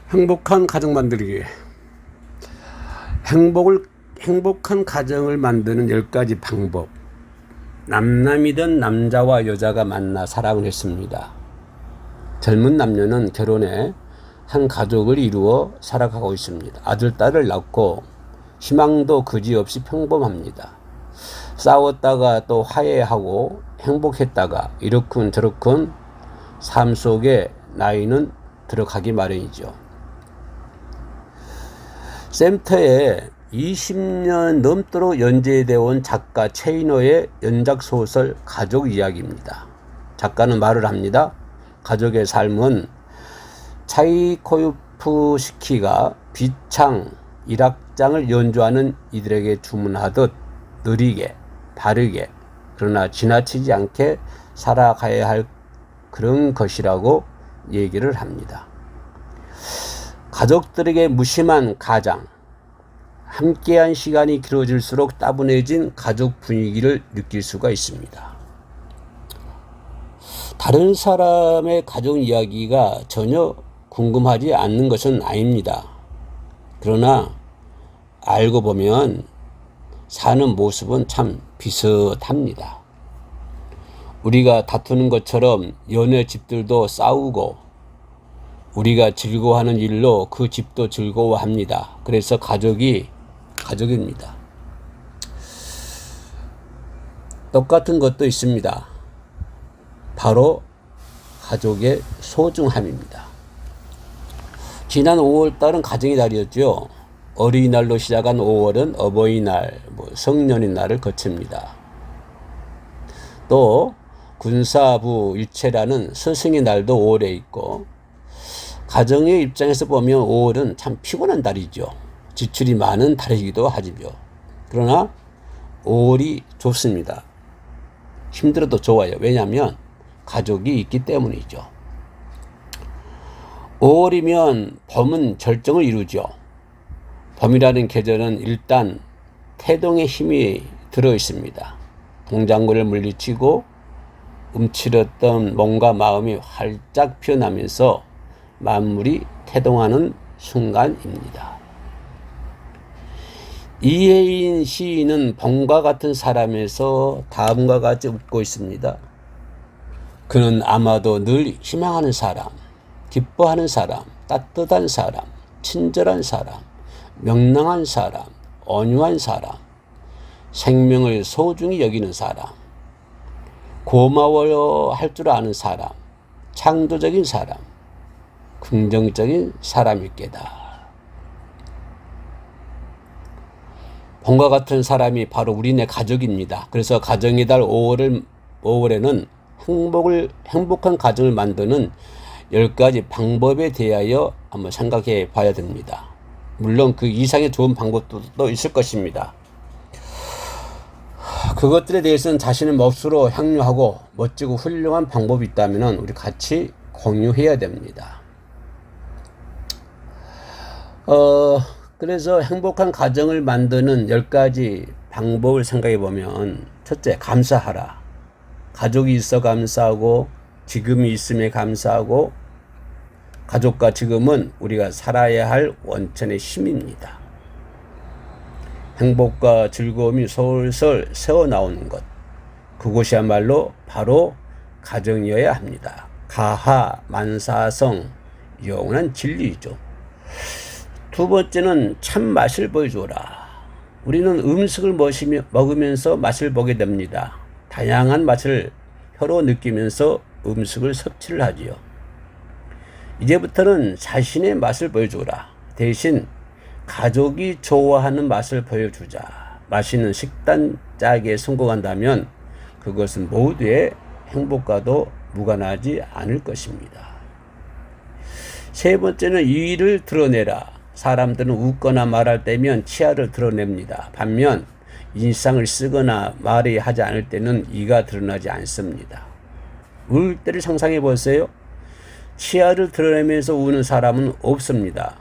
행복한 가정 만들기. 행복한 가정을 만드는 10가지 방법. 남남이든 남자와 여자가 만나 사랑을 했습니다. 젊은 남녀는 결혼해 한 가족을 이루어 살아가고 있습니다. 아들, 딸을 낳고 희망도 그지없이 평범합니다. 싸웠다가 또 화해하고 행복했다가 이렇군 저렇군 삶 속에 나이는 들어가기 마련이죠. 센터에 20년 넘도록 연재되어 온 작가 최인호의 연작소설 가족 이야기입니다. 작가는 말을 합니다. 가족의 삶은 차이코프스키가 비창 1악장을 연주하는 이들에게 주문하듯 느리게 바르게 그러나 지나치지 않게 살아가야 할 그런 것이라고 얘기를 합니다. 가족들에게 무심한 가장, 함께한 시간이 길어질수록 따분해진 가족 분위기를 느낄 수가 있습니다. 다른 사람의 가족 이야기가 전혀 궁금하지 않는 것은 아닙니다. 그러나 알고 보면 사는 모습은 참 비슷합니다. 우리가 다투는 것처럼 연애 집들도 싸우고 우리가 즐거워하는 일로 그 집도 즐거워합니다. 그래서 가족입니다. 똑같은 것도 있습니다. 바로 가족의 소중함입니다. 지난 5월달은 가정의 달이었죠. 어린이날로 시작한 5월은 어버이날, 성년의 날을 거칩니다. 또 군사부 일체라는 스승의 날도 5월에 있고 가정의 입장에서 보면 5월은 참 피곤한 달이죠. 지출이 많은 달이기도 하지요. 그러나 5월이 좋습니다. 힘들어도 좋아요. 왜냐하면 가족이 있기 때문이죠. 5월이면 봄은 절정을 이루죠. 봄이라는 계절은 일단 태동의 힘이 들어 있습니다. 동작물을 물리치고 움츠렸던 몸과 마음이 활짝 피어나면서 만물이 태동하는 순간입니다. 이혜인 시인은 봄과 같은 사람에서 다음과 같이 웃고 있습니다. 그는 아마도 늘 희망하는 사람, 기뻐하는 사람, 따뜻한 사람, 친절한 사람, 명랑한 사람, 온유한 사람, 생명을 소중히 여기는 사람, 고마워할 줄 아는 사람, 창조적인 사람, 긍정적인 사람일 게다. 봄과 같은 사람이 바로 우리네 가족입니다. 그래서 가정의 달 5월에는 행복한 가정을 만드는 10가지 방법에 대하여 한번 생각해 봐야 됩니다. 물론 그 이상의 좋은 방법도 또 있을 것입니다. 그것들에 대해서는 자신의 몫으로 향유하고 멋지고 훌륭한 방법이 있다면 우리 같이 공유해야 됩니다. 그래서 행복한 가정을 만드는 10가지 방법을 생각해 보면 첫째, 감사하라. 가족이 있어 감사하고 지금이 있음에 감사하고 가족과 지금은 우리가 살아야 할 원천의 힘입니다. 행복과 즐거움이 솔솔 새어나오는 것, 그곳이야말로 바로 가정이어야 합니다. 가하 만사성, 영원한 진리이죠. 두 번째는 참 맛을 보여줘라. 우리는 음식을 먹으면서 맛을 보게 됩니다. 다양한 맛을 혀로 느끼면서 음식을 섭취를 하지요. 이제부터는 자신의 맛을 보여줘라. 대신 가족이 좋아하는 맛을 보여주자. 맛있는 식단 짜기에 성공한다면 그것은 모두의 행복과도 무관하지 않을 것입니다. 세 번째는 이를 드러내라. 사람들은 웃거나 말할 때면 치아를 드러냅니다. 반면 인상을 쓰거나 말이 하지 않을 때는 이가 드러나지 않습니다. 울 때를 상상해 보세요. 치아를 드러내면서 우는 사람은 없습니다.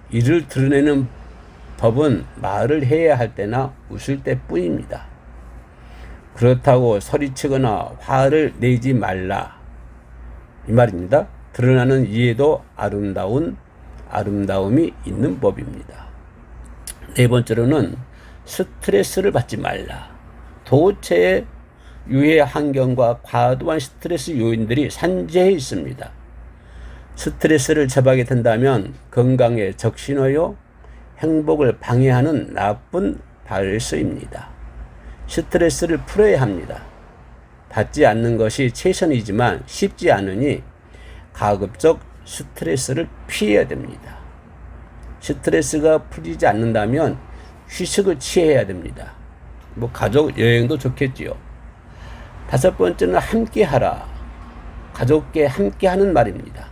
이를 드러내는 법은 말을 해야 할 때나 웃을 때뿐입니다. 그렇다고 소리치거나 화를 내지 말라 이 말입니다. 드러나는 이에도 아름다움이 있는 법입니다. 네 번째로는 스트레스를 받지 말라. 도체의 유해 환경과 과도한 스트레스 요인들이 산재해 있습니다. 스트레스를 접하게 된다면 건강에 적신호요, 행복을 방해하는 나쁜 발서입니다. 스트레스를 풀어야 합니다. 받지 않는 것이 최선이지만 쉽지 않으니 가급적 스트레스를 피해야 됩니다. 스트레스가 풀리지 않는다면 휴식을 취해야 됩니다. 가족 여행도 좋겠지요. 다섯 번째는 함께하라. 가족께 함께하는 말입니다.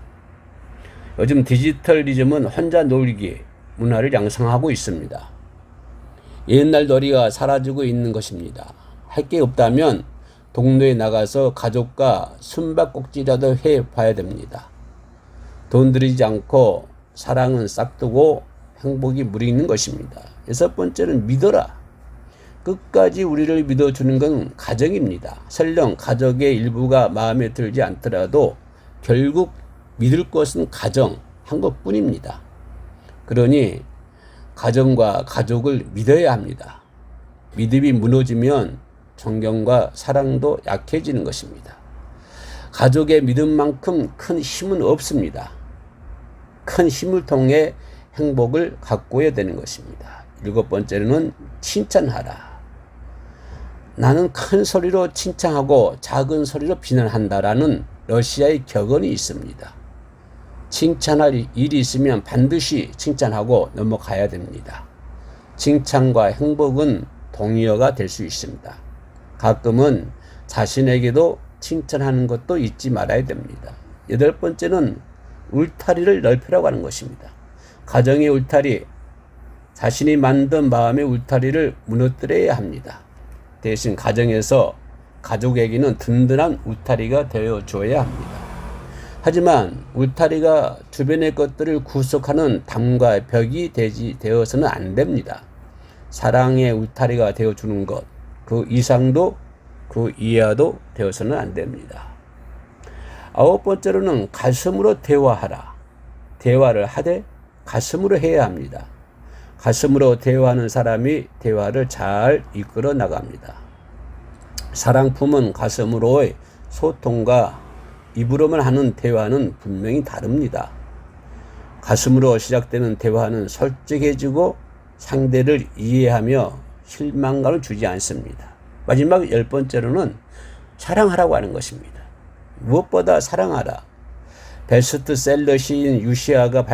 요즘 디지털리즘은 혼자 놀기 문화를 양성하고 있습니다. 옛날 놀이가 사라지고 있는 것입니다. 할 게 없다면 동네에 나가서 가족과 숨바꼭질이라도 해봐야 됩니다. 돈 들이지 않고 사랑은 싹두고 행복이 무르익는 것입니다. 여섯 번째는 믿어라. 끝까지 우리를 믿어주는 건 가정입니다. 설령 가족의 일부가 마음에 들지 않더라도 결국 믿을 것은 가정 한 것뿐입니다. 그러니 가정과 가족을 믿어야 합니다. 믿음이 무너지면 존경과 사랑도 약해지는 것입니다. 가족의 믿음만큼 큰 힘은 없습니다. 큰 힘을 통해 행복을 가꿔야 되는 것입니다. 일곱 번째는 칭찬하라. 나는 큰 소리로 칭찬하고 작은 소리로 비난한다라는 러시아의 격언이 있습니다. 칭찬할 일이 있으면 반드시 칭찬하고 넘어가야 됩니다. 칭찬과 행복은 동의어가 될 수 있습니다. 가끔은 자신에게도 칭찬하는 것도 잊지 말아야 됩니다. 여덟 번째는 울타리를 넓히라고 하는 것입니다. 가정의 울타리, 자신이 만든 마음의 울타리를 무너뜨려야 합니다. 대신 가정에서 가족에게는 든든한 울타리가 되어줘야 합니다. 하지만 울타리가 주변의 것들을 구속하는 담과 벽이 되어서는 안 됩니다. 사랑의 울타리가 되어주는 것, 그 이상도 그 이하도 되어서는 안 됩니다. 아홉 번째로는 가슴으로 대화하라. 대화를 하되 가슴으로 해야 합니다. 가슴으로 대화하는 사람이 대화를 잘 이끌어 나갑니다. 사랑 품은 가슴으로의 소통과 입으로만 하는 대화는 분명히 다릅니다. 가슴으로 시작되는 대화는 솔직해지고 상대를 이해하며 실망감을 주지 않습니다. 마지막 열 번째로는 사랑하라고 하는 것입니다. 무엇보다 사랑하라. 베스트셀러 시인 유시아가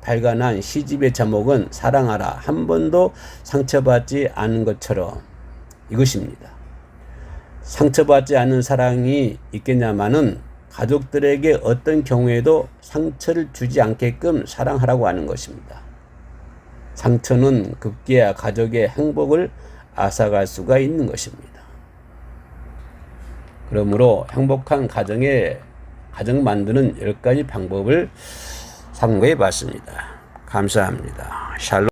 발간한 시집의 제목은 사랑하라. 한 번도 상처받지 않은 것처럼 이것입니다. 상처받지 않은 사랑이 있겠냐마는 가족들에게 어떤 경우에도 상처를 주지 않게끔 사랑하라고 하는 것입니다. 상처는 급기야 가족의 행복을 앗아갈 수가 있는 것입니다. 그러므로 행복한 가정 만드는 10가지 방법을 참고해 봤습니다. 감사합니다. 샬롬.